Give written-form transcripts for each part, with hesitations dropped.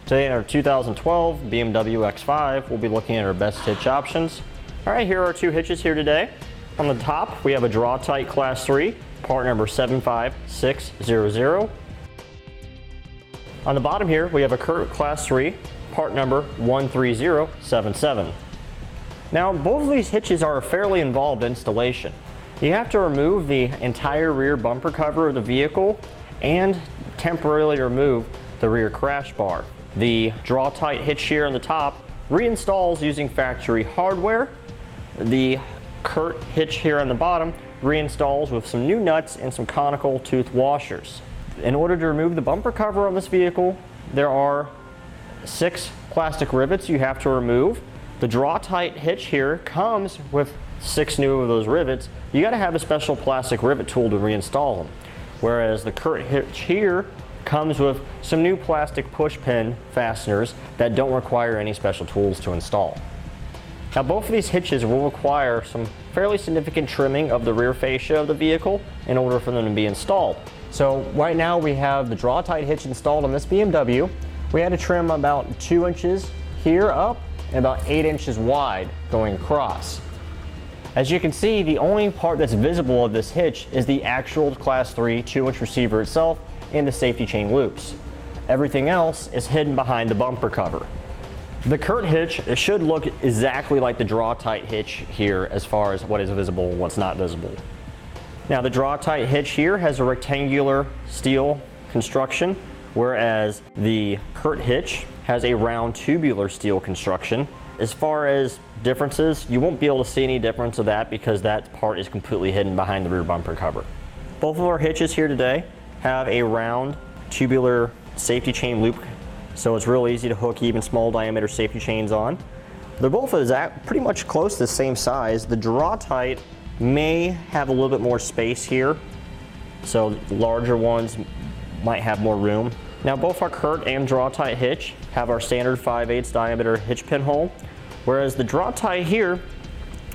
Today in our 2012 BMW X5, we'll be looking at our best hitch options. All right, here are our two hitches here today. On the top, we have a Draw-Tite Class 3, part number 75600. On the bottom here, we have a Curt Class 3, part number 13077. Now, both of these hitches are a fairly involved installation. You have to remove the entire rear bumper cover of the vehicle and temporarily remove the rear crash bar. The Draw-Tite hitch here on the top reinstalls using factory hardware. The Curt hitch here on the bottom reinstalls with some new nuts and some conical tooth washers. In order to remove the bumper cover on this vehicle, there are 6 plastic rivets you have to remove. The Draw-Tite hitch here comes with 6 new of those rivets. You got to have a special plastic rivet tool to reinstall them. Whereas the Curt hitch here comes with some new plastic pushpin fasteners that don't require any special tools to install. Now, both of these hitches will require some fairly significant trimming of the rear fascia of the vehicle in order for them to be installed. So right now we have the Draw-Tite hitch installed on this BMW. We had to trim about 2 inches here up and about 8 inches wide going across. As you can see, the only part that's visible of this hitch is the actual Class 3 2-inch receiver itself and the safety chain loops. Everything else is hidden behind the bumper cover. The Curt hitch should look exactly like the Draw-Tite hitch here as far as what is visible and what's not visible. Now, the Draw-Tite hitch here has a rectangular steel construction, whereas the Curt hitch has a round tubular steel construction. As far as differences, you won't be able to see any difference of that because that part is completely hidden behind the rear bumper cover. Both of our hitches here today have a round tubular safety chain loop, so it's real easy to hook even small diameter safety chains on. They're both pretty much close to the same size. The Draw-Tite may have a little bit more space here, so larger ones might have more room. Now, both our Curt and Draw-Tite hitch have our standard 5/8 diameter hitch pin hole, whereas the Draw-Tite here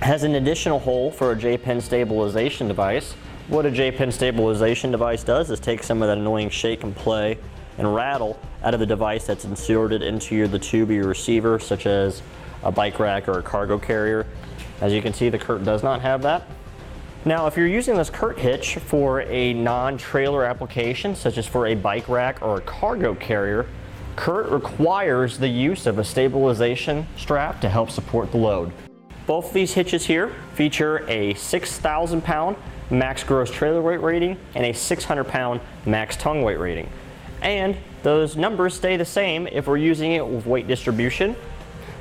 has an additional hole for a J-pin stabilization device. What a J-pin stabilization device does is take some of that annoying shake and play and rattle out of the device that's inserted into the tube of your receiver, such as a bike rack or a cargo carrier. As you can see, the Curt does not have that. Now, if you're using this Curt hitch for a non-trailer application, such as for a bike rack or a cargo carrier, Curt requires the use of a stabilization strap to help support the load. Both of these hitches here feature a 6,000 pound max gross trailer weight rating and a 600 pound max tongue weight rating. And those numbers stay the same if we're using it with weight distribution.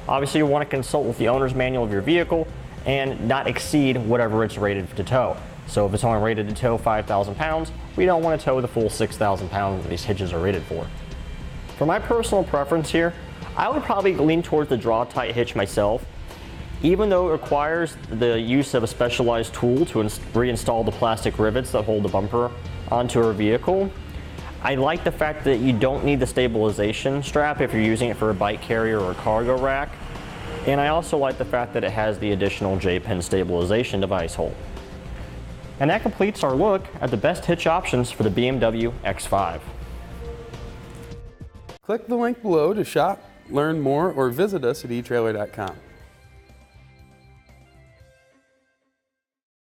Obviously, you want to consult with the owner's manual of your vehicle and not exceed whatever it's rated to tow. So if it's only rated to tow 5,000 pounds, we don't want to tow the full 6,000 pounds that these hitches are rated for. For my personal preference here, I would probably lean towards the Draw-Tite hitch myself. Even though it requires the use of a specialized tool to reinstall the plastic rivets that hold the bumper onto our vehicle, I like the fact that you don't need the stabilization strap if you're using it for a bike carrier or a cargo rack. And I also like the fact that it has the additional J-pin stabilization device hole. And that completes our look at the best hitch options for the BMW X5. Click the link below to shop, learn more, or visit us at etrailer.com.